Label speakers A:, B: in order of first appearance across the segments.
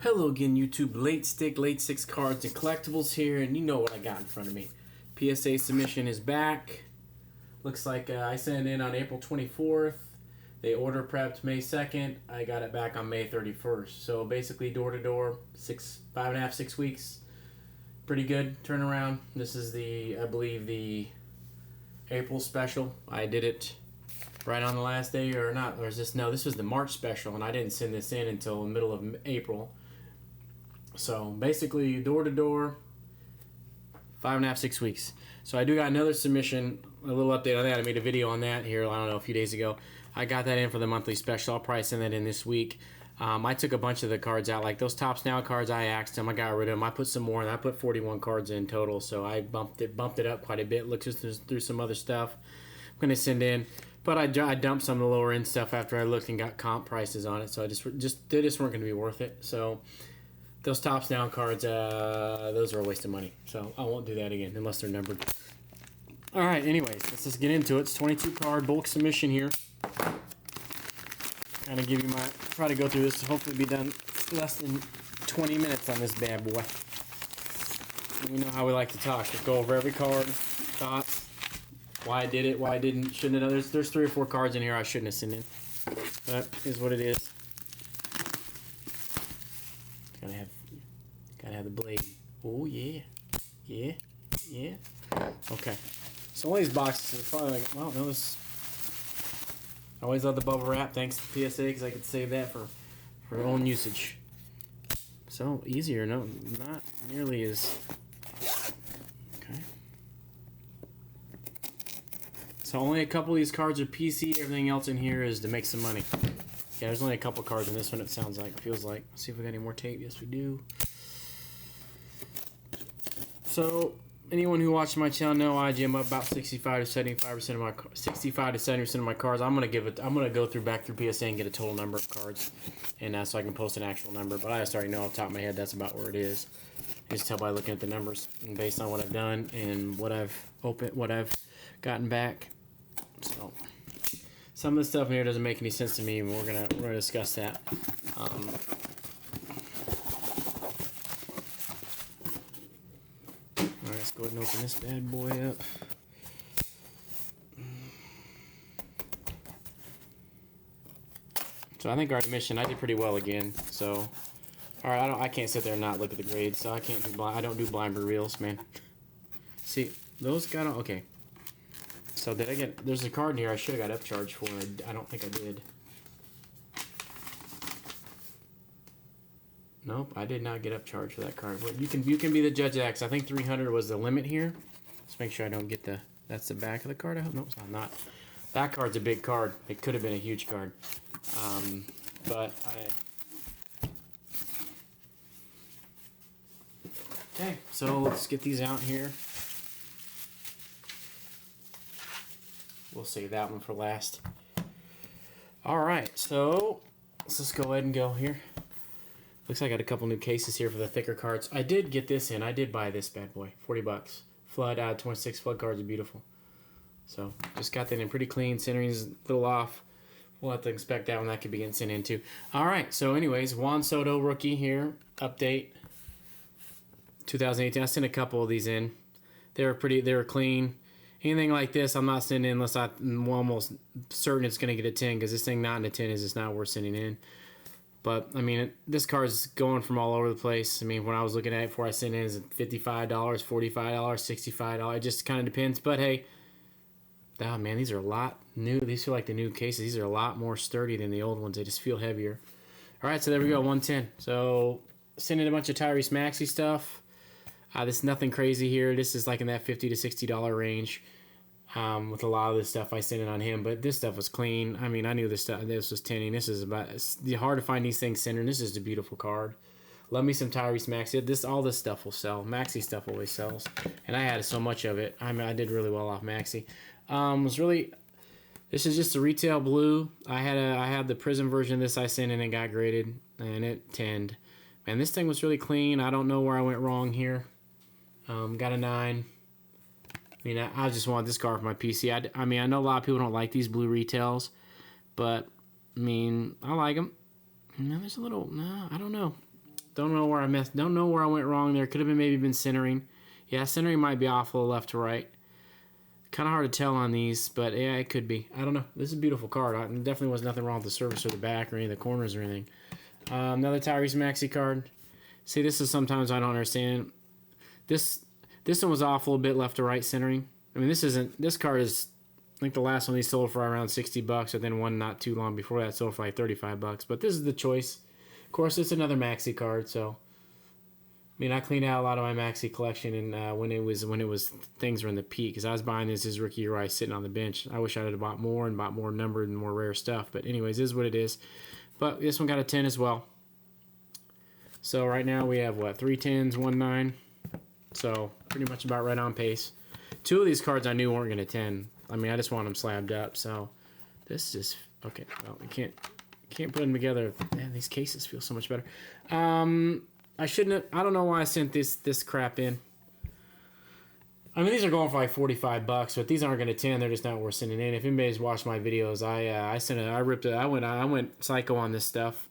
A: Hello again, YouTube. Late stick, late six cards and collectibles here, and you know what I got in front of me. PSA submission is back. Looks like I sent it in on April 24th. They order prepped May 2nd. I got it back on May 31st. So basically, door to door, 5.5, 6 weeks. Pretty good turnaround. This is I believe, the April special. I did it right on the last day, or not, or is this? No, this was the March special, and I didn't send this in until the middle of April. So basically, door to door, 5.5, 6 weeks. So I do got another submission, a little update on that. I made a video on that here, I don't know, a few days ago. I got that in for the monthly special. I'll probably send that in this week. I took a bunch of the cards out, like those Tops Now cards. I axed them, I got rid of them. I put some more, and I put 41 cards in total. So I bumped it up quite a bit. Looked through some other stuff. I'm gonna send in, but I dumped some of the lower end stuff after I looked and got comp prices on it. So they just weren't gonna be worth it. So those Tops Down cards, those are a waste of money. So I won't do that again unless they're numbered. All right, anyways, let's just get into it. It's 22 card bulk submission here. Kind of give you try to go through this. Hopefully be done less than 20 minutes on this bad boy. And you know how we like to talk. We'll go over every card, thoughts, why I did it, why I didn't, shouldn't have done. There's 3 or 4 cards in here I shouldn't have sent in. That is what it is. Gotta have the blade. Oh yeah, yeah, yeah. Okay. So all these boxes are probably like, well, no, this. I always love the bubble wrap. Thanks to PSA, because I could save that for own usage. So easier, no, not nearly as. Okay. So only a couple of these cards are PC. Everything else in here is to make some money. Yeah, there's only a couple cards in this one. It sounds like, feels like. Let's see if we got any more tape. Yes, we do. So anyone who watched my channel know I gem up about 65 to 75% of my 65 to 70% of my cards. I'm gonna go back through PSA and get a total number of cards, and so I can post an actual number. But I just already know off the top of my head that's about where it is. Just tell by looking at the numbers and based on what I've done and what I've gotten back. So some of the stuff in here doesn't make any sense to me, and we're gonna discuss that. Alright, let's go ahead and open this bad boy up. So I think our admission, I did pretty well again. So, alright, I can't sit there and not look at the grades. So I don't do blind reveals, man. See, those got okay. So did I get? There's a card in here I should have got upcharged for. I don't think I did. Nope, I did not get upcharged for that card. But you can be the judge of that, 'cause I think 300 was the limit here. Let's make sure I don't get the. That's the back of the card. I hope no, it's not. That card's a big card. It could have been a huge card, but I. Okay, so let's get these out here. We'll save that one for last. All right, so let's just go ahead and go here. Looks like I got a couple new cases here for the thicker cards. I did get this in. I did buy this bad boy, 40 bucks. Flood, 26 flood cards are beautiful. So just got that in pretty clean. Centering's a little off. We'll have to inspect that one. That could be getting sent in too. All right, so anyways, Juan Soto rookie here. Update 2018. I sent a couple of these in. They were clean. Anything like this, I'm not sending in unless I'm almost certain it's going to get a 10, because this thing not in a 10 is just not worth sending in. But, I mean, this card's going from all over the place. I mean, when I was looking at it before I sent it in, it's $55, $45, $65. It just kind of depends. But, hey, oh, man, these are a lot new. These feel like the new cases. These are a lot more sturdy than the old ones. They just feel heavier. All right, so there we go, 110. So, sending a bunch of Tyrese Maxey stuff. This is nothing crazy here. This is like in that $50 to $60 range. With a lot of this stuff I sent in on him, but this stuff was clean. I mean, I knew this was tinning. This is it's hard to find these things centered. This is a beautiful card. Love me some Tyrese Maxey. All this stuff will sell. Maxey stuff always sells, and I had so much of it. I mean, I did really well off Maxey. This is just a retail blue. I had the Prism version of this I sent in and got graded, and it tinned. Man, this thing was really clean. I don't know where I went wrong here. Got a 9. I mean, I just want this card for my PC. I mean, I know a lot of people don't like these blue retails, but, I mean, I like them. No, there's a little, no, I don't know. Don't know where I missed. Don't know where I went wrong there. Could have been maybe been centering. Yeah, centering might be off a little left to right. Kind of hard to tell on these, but yeah, it could be. I don't know. This is a beautiful card. Definitely was nothing wrong with the surface or the back or any of the corners or anything. Another Tyrese Maxey card. See, this is sometimes I don't understand. This one was off a little bit left to right centering. I mean, this card is, I think the last one they sold for around $60, and then one not too long before that sold for like $35. But this is the choice. Of course, it's another Maxey card, so I mean, I cleaned out a lot of my Maxey collection, and when it was things were in the peak, because I was buying this his rookie year where I was sitting on the bench. I wish I had bought more and bought more numbered and more rare stuff. But anyways, this is what it is. But this one got a 10 as well. So right now we have what, 3 10s, 1 9. So pretty much about right on pace. 2 of these cards I knew weren't going to 10. I mean, I just want them slabbed up. So this is okay. Well, we can't put them together. Man, these cases feel so much better. I shouldn't have. I don't know why I sent this crap in. I mean, these are going for like $45, but these aren't going to 10. They're just not worth sending in. If anybody's watched my videos, I went psycho on this stuff.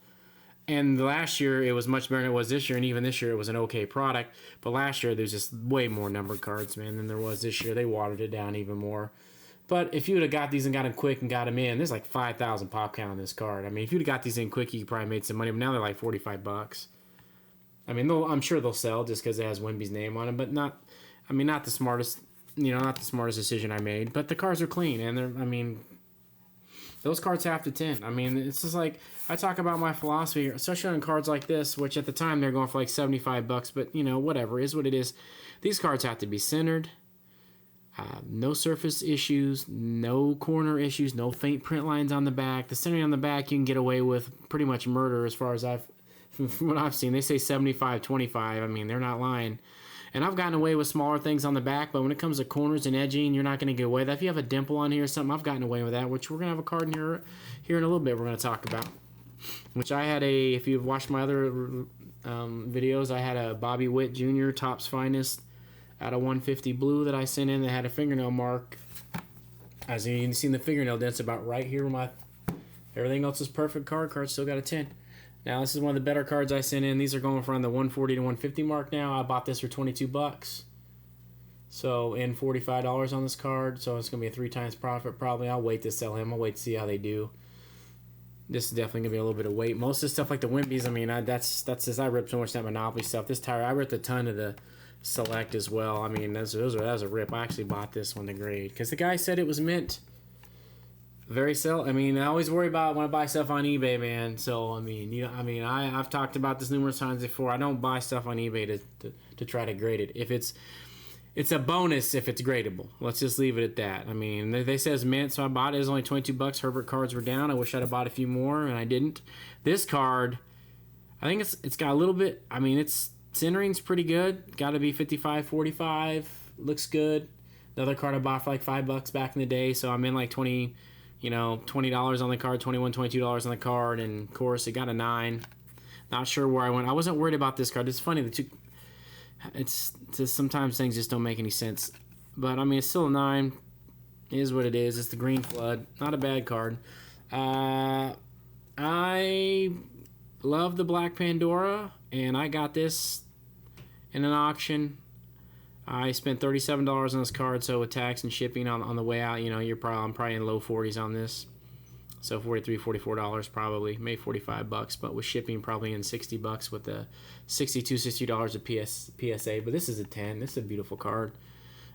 A: And last year it was much better than it was this year, and even this year it was an okay product. But last year there's just way more numbered cards, man, than there was this year. They watered it down even more. But if you would have got these and got them quick and got them in, there's like 5,000 pop count on this card. I mean, if you'd have got these in quick, you could probably made some money. But now they're like $45. I mean, I'm sure they'll sell just because it has Wemby's name on it, but not the smartest, not the smartest decision I made. But the cards are clean, and those cards have to 10. I mean, it's just like, I talk about my philosophy, especially on cards like this, which at the time they're going for like $75, but whatever, is what it is. These cards have to be centered, no surface issues, no corner issues, no faint print lines on the back. The centering on the back you can get away with pretty much murder as far as from what I've seen. They say 75-25. I mean, they're not lying. And I've gotten away with smaller things on the back, but when it comes to corners and edging, you're not going to get away with that. If you have a dimple on here or something, I've gotten away with that, which we're going to have a card in here in a little bit we're going to talk about. Which I had if you've watched my other videos, I had a Bobby Witt Jr. Topps Finest out of 150 blue that I sent in that had a fingernail mark. As you can see, the fingernail dent's about right here. Everything else is perfect. Card still got a 10. Now, this is one of the better cards I sent in. These are going for around the 140 to 150 mark now. I bought this for $22. So, and $45 on this card. So, it's going to be a 3 times profit probably. I'll wait to sell him. I'll wait to see how they do. This is definitely going to be a little bit of weight. Most of the stuff like the Wemby's, I mean, that's just, I ripped so much of that Monopoly stuff. This tire, I ripped a ton of the Select as well. I mean, that was a rip. I actually bought this one to grade. Because the guy said it was mint. I mean, I always worry about when I buy stuff on eBay, man. So I mean, I've talked about this numerous times before. I don't buy stuff on eBay to try to grade it. If it's a bonus if it's gradable. Let's just leave it at that. I mean, they say it's mint, so I bought it. It was only $22. Herbert cards were down. I wish I'd have bought a few more, and I didn't. This card, I think it's got a little bit. I mean, its centering's pretty good. Got to be 55-45. Looks good. Another card I bought for like $5 back in the day, so I'm in like $20 on the card, $21, $22 on the card, and of course it got a 9. Not sure where I went. I wasn't worried about this card. It's funny, it's just sometimes things just don't make any sense. But I mean, it's still a 9. It is what it is. It's the Green Flood. Not a bad card. I love the Black Pandora, and I got this in an auction. I spent $37 on this card, so with tax and shipping on the way out, I'm probably in low 40s on this. So $43, $44 probably, maybe $45, but with shipping probably in $60 with the $60 of PSA. But this is a 10. This is a beautiful card.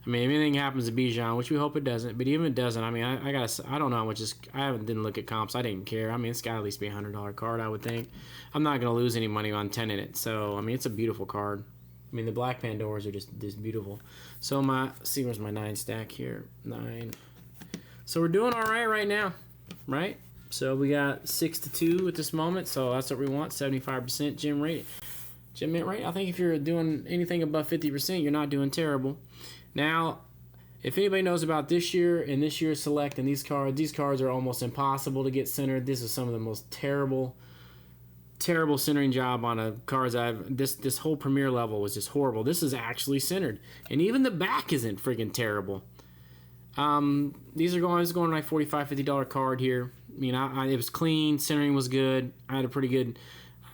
A: I mean, if anything happens to Bijan, which we hope it doesn't, but even if it doesn't, I mean, I don't know how much didn't look at comps. I didn't care. I mean, it's got to at least be a $100 card, I would think. I'm not going to lose any money on 10 in it. So, I mean, it's a beautiful card. I mean, the Black Pandoras are just beautiful. So where's my 9 stack here? 9. So we're doing all right now, right? So we got 6-2 at this moment. So that's what we want, 75% gym mint rate. I think if you're doing anything above 50%, you're not doing terrible. Now, if anybody knows about this year and this year's Select and these cards are almost impossible to get centered. This is some of the most terrible centering job on a cards this whole premier level was just horrible. This is actually centered, and even the back isn't freaking terrible. This is going like $45-$50 card here. I mean, it was clean, centering was good. I had a pretty good,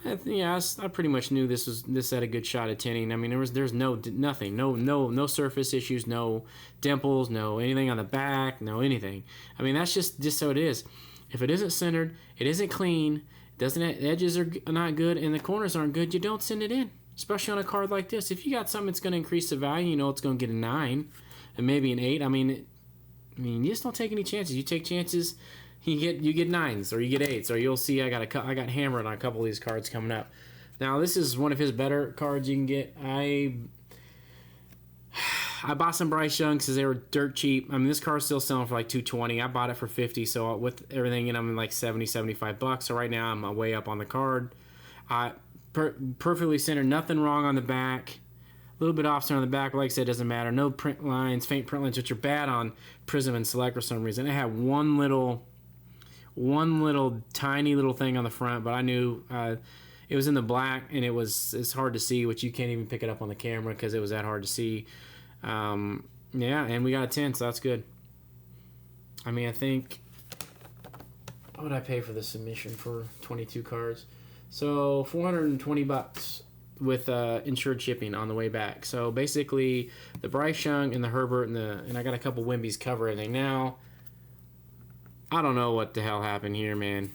A: I pretty much knew this had a good shot at tinning. I mean, there's nothing, no surface issues, no dimples, no anything on the back, no anything. I mean, that's just how it is. If it isn't centered, it isn't clean, the edges are not good, and the corners aren't good, you don't send it in. Especially on a card like this. If you got something that's going to increase the value, you know it's going to get a 9 and maybe an 8. I mean, you just don't take any chances. You take chances, you get 9s or you get 8s, or you'll see I got hammered on a couple of these cards coming up. Now this is one of his better cards you can get. I bought some Bryce Young because they were dirt cheap. I mean, this card's still selling for like $220. I bought it for $50, so with everything in, I'm like $70-$75. So right now I'm way up on the card. Perfectly centered, nothing wrong on the back. A little bit off center on the back, but like I said, it doesn't matter. No print lines, faint print lines, which are bad on Prism and Select for some reason. It had one little tiny little thing on the front, but I knew it was in the black, and it's hard to see, which you can't even pick it up on the camera because it was that hard to see. Yeah, and we got a 10, so that's good. I mean, I think, what would I pay for the submission for 22 cards? So $420 with insured shipping on the way back. So basically, the Bryce Young and the Herbert and I got a couple Wimbies cover everything. Now, I don't know what the hell happened here, man.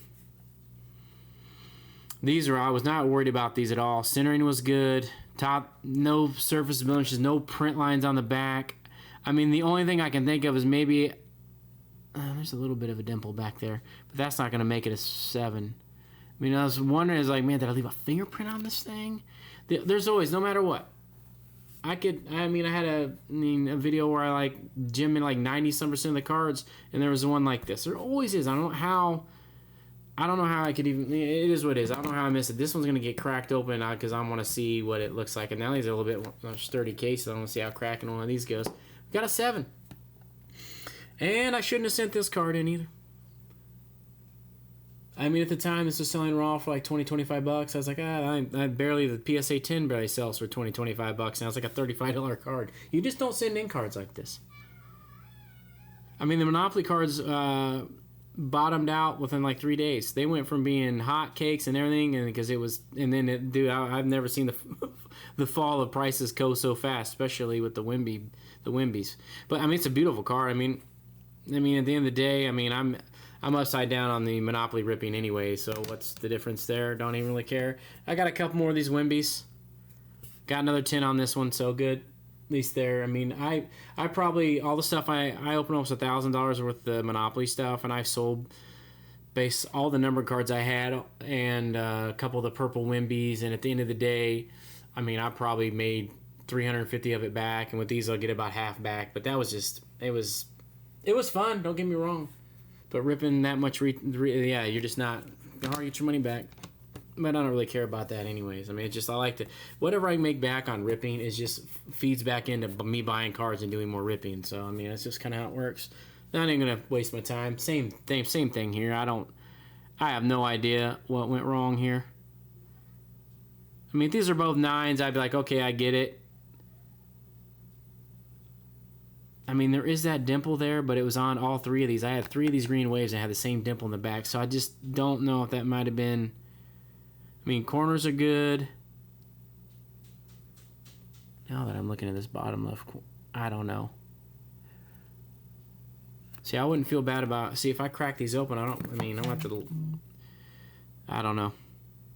A: I was not worried about these at all. Centering was good. Top, no surface blemishes, no print lines on the back. I mean, the only thing I can think of is maybe there's a little bit of a dimple back there, but that's not going to make it a 7. I mean, I was wondering, did I leave a fingerprint on this thing? There's always, no matter what. I had a video where I gem in 90% of the cards, and there was one like this. There always is. I don't know how I could even, it is what it is. I don't know how I missed it. This one's going to get cracked open because I want to see what it looks like. And now these are a little bit sturdy cases. I want to see how cracking one of these goes. We got a 7. And I shouldn't have sent this card in either. I mean, at the time, this was selling raw for like $20-$25. I was like, the PSA 10 barely sells for $20-$25. Now it's like a $35 card. You just don't send in cards like this. I mean, the Monopoly cards bottomed out within like 3 days. They went from being hot cakes and everything, I've never seen the fall of prices go so fast, especially with the Wimbies. But I mean, it's a beautiful card. I mean, at the end of the day, I mean, I'm upside down on the Monopoly ripping anyway, so what's the difference there? Don't even really care. I got a couple more of these Wimbies. Got another 10 on this one, so good. At least there. I mean, I probably, all the stuff I opened almost $1,000 worth of the Monopoly stuff, and I sold all the numbered cards I had and a couple of the purple Wimbies, and at the end of the day, I mean, I probably made 350 of it back, and with these I'll get about half back, but that was just, it was fun, don't get me wrong. But ripping that much, you're just not hard to get your money back. But I don't really care about that anyways. I mean, I like to, whatever I make back on ripping is just feeds back into me buying cards and doing more ripping. So, I mean, that's just kind of how it works. Not even going to waste my time. Same thing here. I have no idea what went wrong here. I mean, if these are both 9s, I'd be like, okay, I get it. I mean, there is that dimple there, but it was on all 3 of these. I had 3 of these green waves and had the same dimple in the back, so I just don't know if that might have been... I mean, corners are good. Now that I'm looking at this bottom left, I don't know. See, I wouldn't feel bad about... See, if I crack these open, I don't have to... I don't know.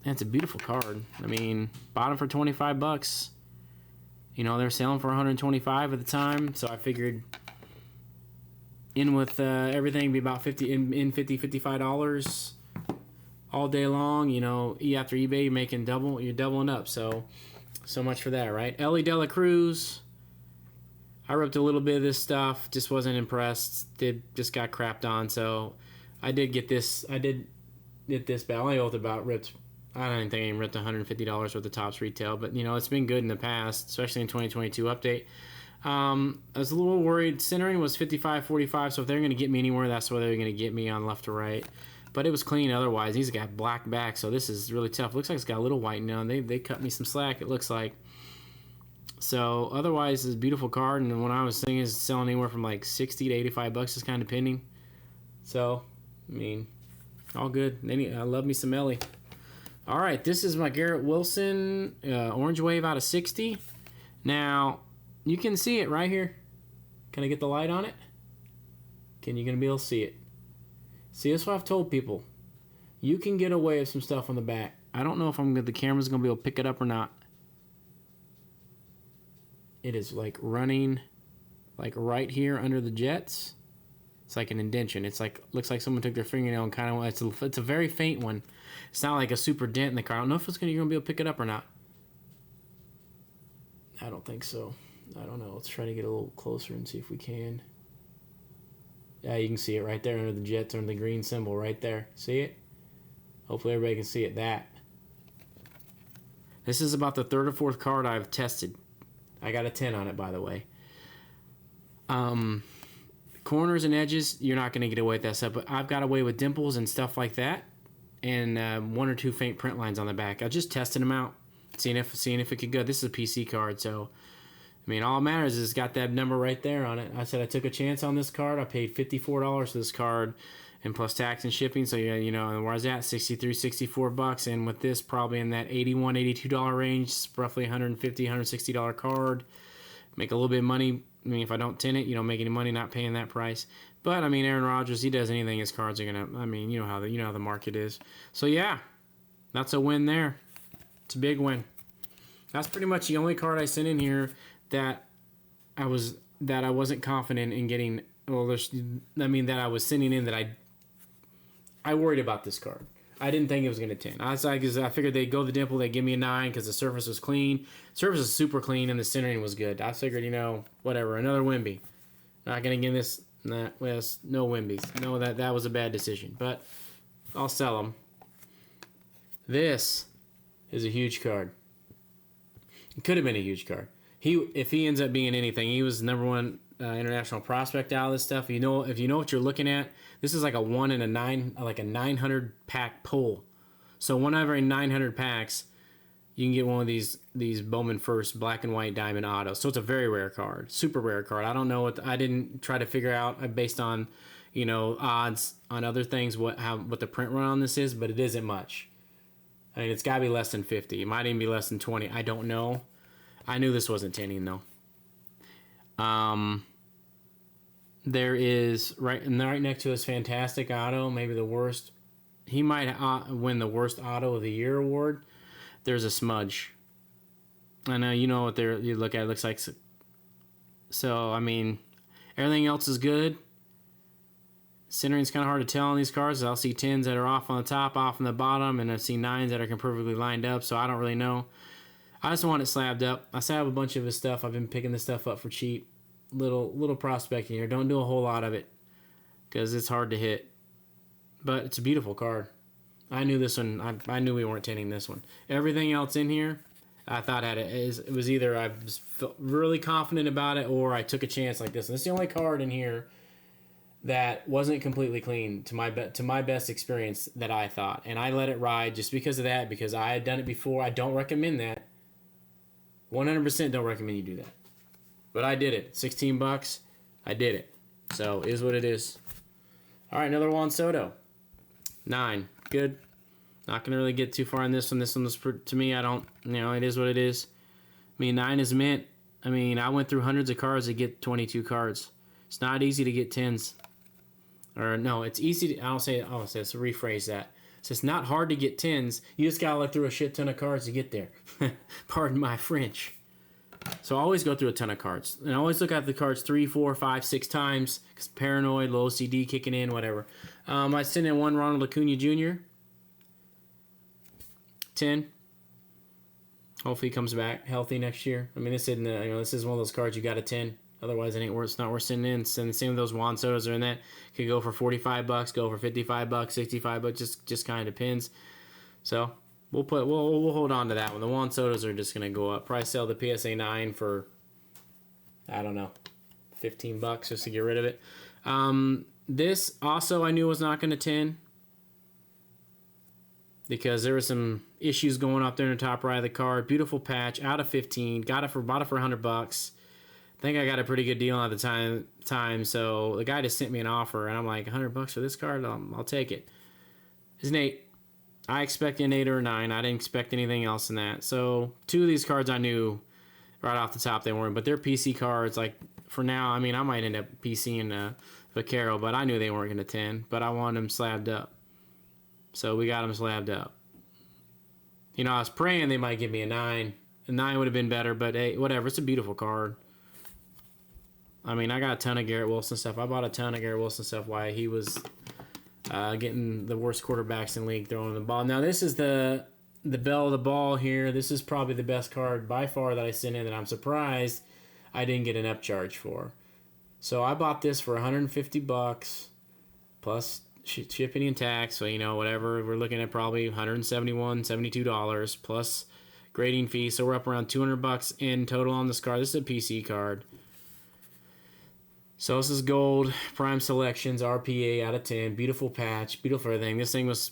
A: That's a beautiful card. I mean, bought them for $25. They're selling for $125 at the time, so I figured in with everything be about $55 all day long. After eBay, you're making double. You're doubling up. So much for that, right? Ellie De La Cruz. I ripped a little bit of this stuff. Just wasn't impressed. Just got crapped on. So I did get this. I did get this, but I only ripped. I don't think I even ripped $150 worth of Topps retail, but it's been good in the past, especially in 2022 update. I was a little worried. Centering was 55-45, so if they're going to get me anywhere, that's where they're going to get me on left to right. But it was clean otherwise. He's got black back, so this is really tough. Looks like it's got a little white now. They cut me some slack, it looks like. So otherwise, it's a beautiful card, and when I was thinking it's selling anywhere from like $60 to $85 is kind of pending. So, I mean, all good. I love me some Ellie. All right, this is my Garrett Wilson Orange Wave out of 60. Now, you can see it right here. Can I get the light on it? Can you gonna be able to see it? See, that's what I've told people. You can get away with some stuff on the back. I don't know if the camera's gonna be able to pick it up or not. It is like running, like right here under the jets. It's like an indentation. It's like, looks like someone took their fingernail and kind of, it's a very faint one. It's not like a super dent in the car. I don't know if you're gonna be able to pick it up or not. I don't think so. I don't know. Let's try to get a little closer and see if we can. Yeah, you can see it right there under the jets, under the green symbol right there. See it? Hopefully everybody can see it. That. This is about the third or fourth card I've tested. I got a 10 on it, by the way. Corners and edges, you're not going to get away with that stuff, but I've got away with dimples and stuff like that, and one or two faint print lines on the back. I just tested them out, seeing if it could go. This is a PC card, so I mean, all that matters is it's got that number right there on it. I said I took a chance on this card. I paid $54 for this card, and plus tax and shipping. So yeah, you know, and where I was at, $64, and with this probably in that $81, $82 range, roughly $150, $160 card. Make a little bit of money. I mean, if I don't tin it, you don't make any money not paying that price. But I mean, Aaron Rodgers, he does anything, his cards are gonna. I mean, you know how the market is. So yeah, that's a win there. It's a big win. That's pretty much the only card I sent in here that I wasn't confident in getting. Well, that I was sending in that I worried about this card. I didn't think it was going to 10. I figured they'd go the dimple, they'd give me a 9 because the surface was clean. Surface is super clean and the centering was good. I figured, whatever, another Wimby. Not going to give this, no Wimbies. No, that was a bad decision, but I'll sell them. This is a huge card. It could have been a huge card. If he ends up being anything, he was number one international prospect out of this stuff. If you know what you're looking at, this is like a 1 in a 9, like a 900 pack pull. So one every 900 packs, you can get one of these Bowman First black and white diamond auto. So it's a very rare card, super rare card. I don't know I didn't try to figure out based on, odds on other things what the print run on this is, but it isn't much. I mean, it's got to be less than 50. It might even be less than 20. I don't know. I knew this wasn't 10 though. There is right next to his fantastic auto, maybe the worst. He might win the worst auto of the year award. There's a smudge. I know you know what you look at. It looks like. So I mean, everything else is good. Centering's kind of hard to tell on these cards. I'll see 10s that are off on the top, off on the bottom, and I see 9s that are perfectly lined up. So I don't really know. I just want it slabbed up. I still have a bunch of his stuff. I've been picking this stuff up for cheap. Little prospecting here. Don't do a whole lot of it because it's hard to hit. But it's a beautiful card. I knew this one. I knew we weren't tinting this one. Everything else in here, I thought it was either I was really confident about it or I took a chance like this. And it's the only card in here that wasn't completely clean to my best experience that I thought. And I let it ride just because of that, because I had done it before. I don't recommend that. 100% don't recommend you do that. But I did it. $16. I did it. So, is what it is. All right, another Juan Soto. 9. Good. Not going to really get too far on this one. This one was, to me, it is what it is. I mean, 9 is mint. I mean, I went through hundreds of cards to get 22 cards. It's not easy to get 10s. Or, no, it's easy to, let's rephrase that. It's not hard to get 10s. You just got to look through a shit ton of cards to get there. Pardon my French. So I always go through a ton of cards. And I always look at the cards 3, 4, 5, 6 times. Because paranoid, low OCD kicking in, whatever. I sent in one Ronald Acuna Jr. 10. Hopefully he comes back healthy next year. I mean, this is one of those cards you got a 10. Otherwise, it's not worth sending in. Send the same with those Juan Sotos are in that. Could go for $45, go for $55, $65. Just kind of depends. So we'll hold on to that one. The Juan Sotos are just gonna go up. Probably sell the PSA 9 for, I don't know, $15 just to get rid of it. This also I knew was not gonna 10 because there were some issues going up there in the top right of the card. Beautiful patch out of 15. Bought it for $100. I think I got a pretty good deal at the time. So the guy just sent me an offer, and I'm like, $100 for this card? I'll take it. It's Nate. I expected an 8 or a 9. I didn't expect anything else than that. So 2 of these cards I knew right off the top they weren't, but they're PC cards. Like for now, I mean, I might end up PCing Vaquero, but I knew they weren't going to 10. But I wanted them slabbed up, so we got them slabbed up. You know, I was praying they might give me a 9. A 9 would have been better, but hey, whatever. It's a beautiful card. I mean, I got a ton of Garrett Wilson stuff. I bought a ton of Garrett Wilson stuff while he was getting the worst quarterbacks in the league throwing the ball. Now, this is the bell of the ball here. This is probably the best card by far that I sent in that I'm surprised I didn't get an upcharge for. So I bought this for $150 plus shipping and tax. So, you know, whatever. We're looking at probably $171, $72 plus grading fee. So we're up around $200 in total on this card. This is a PC card. So this is gold, prime selections, RPA out of 10. Beautiful patch, beautiful everything. This thing was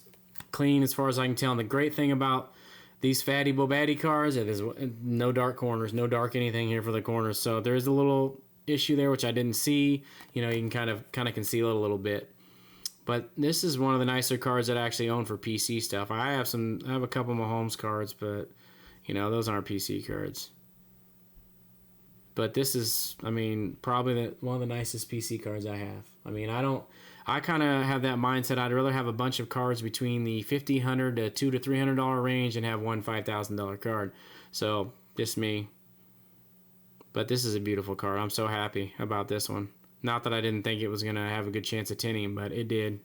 A: clean as far as I can tell. And the great thing about these Fatty Bobaddy cards is there's no dark corners, no dark anything here for the corners. So there's a little issue there, which I didn't see. You know, you can kind of conceal it a little bit. But this is one of the nicer cards that I actually own for PC stuff. I have a couple of Mahomes cards, but, you know, those aren't PC cards. But this is, I mean, probably one of the nicest PC cards I have. I mean, I kind of have that mindset. I'd rather have a bunch of cards between the $50, $100 to $200 to $300 range and have one $5,000 card. So, just me. But this is a beautiful card. I'm so happy about this one. Not that I didn't think it was going to have a good chance of tinning, but it did.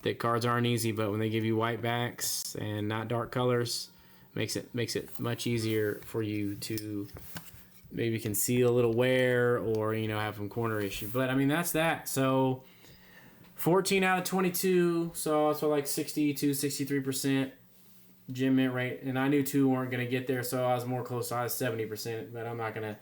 A: The cards aren't easy, but when they give you white backs and not dark colors, makes it much easier for you to maybe conceal a little wear or, you know, have some corner issue. But, I mean, that's that. So, 14 out of 22. So, it's like 62, 63% gem mint rate. And I knew 2 weren't going to get there, so I was more close. I was 70%. But I'm not going to,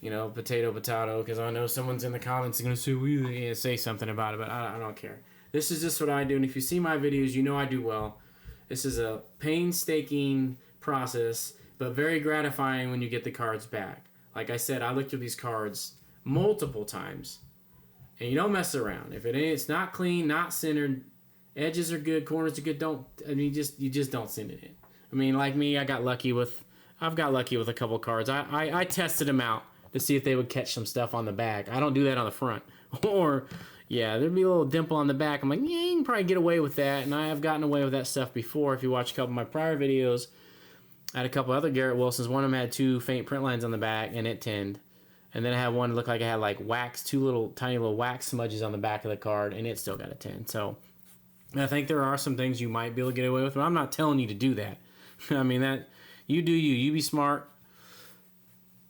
A: you know, potato, because I know someone's in the comments going to say something about it. But I don't care. This is just what I do. And if you see my videos, you know I do well. This is a painstaking process, but very gratifying when you get the cards back. Like I said, I looked through these cards multiple times, and you don't mess around. If it's not clean, not centered, edges are good, corners are good, you just don't send it in. I mean, like me, I've got lucky with a couple cards. I tested them out to see if they would catch some stuff on the back. I don't do that on the front. Or, yeah, there'd be a little dimple on the back. I'm like, yeah, you can probably get away with that, and I have gotten away with that stuff before. If you watch a couple of my prior videos, I had a couple other Garrett Wilsons. One of them had 2 faint print lines on the back, and it tinned. And then I had one that looked like it had like wax, 2 tiny little wax smudges on the back of the card, and it still got a 10. So I think there are some things you might be able to get away with, but I'm not telling you to do that. I mean, that you do you. You be smart.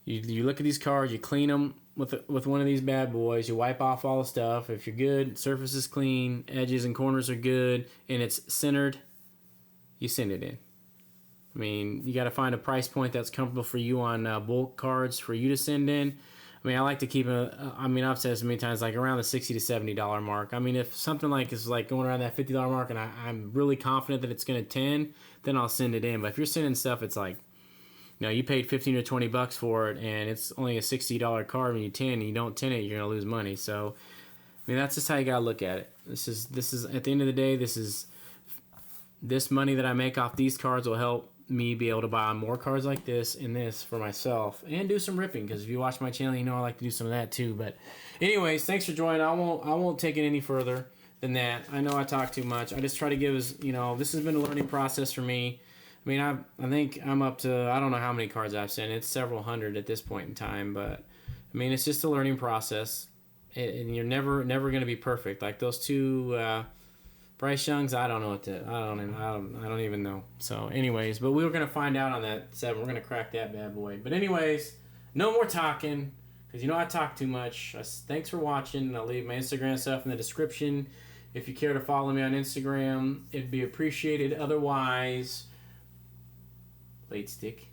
A: You look at these cards, you clean them with one of these bad boys, you wipe off all the stuff. If you're good, surface is clean, edges and corners are good, and it's centered, you send it in. I mean, you got to find a price point that's comfortable for you on bulk cards for you to send in. I mean, I like to keep I've said this many times, like around the $60 to $70 mark. I mean, if something like is like going around that $50 mark and I'm really confident that it's going to 10, then I'll send it in. But if you're sending stuff, it's like, you know, you paid $15 or $20 for it and it's only a $60 card when you 10 and you don't 10 it, you're going to lose money. So, I mean, that's just how you got to look at it. This is at the end of the day, this money that I make off these cards will help me be able to buy more cards like this and this for myself and do some ripping, because if you watch my channel, you know I like to do some of that too. But anyways, thanks for joining. I won't take it any further than that. I know I talk too much. I just try to give us, you know, this has been a learning process for me. I mean, I think I'm up to, I don't know how many cards I've sent. It's several hundred at this point in time, but I mean, it's just a learning process, and you're never going to be perfect. Like those 2 Bryce Young's, I don't even know. So, anyways, but we were gonna find out on that 7. We're gonna crack that bad boy. But anyways, no more talking, because you know I talk too much. Thanks for watching. I'll leave my Instagram stuff in the description. If you care to follow me on Instagram, it'd be appreciated. Otherwise, late stick.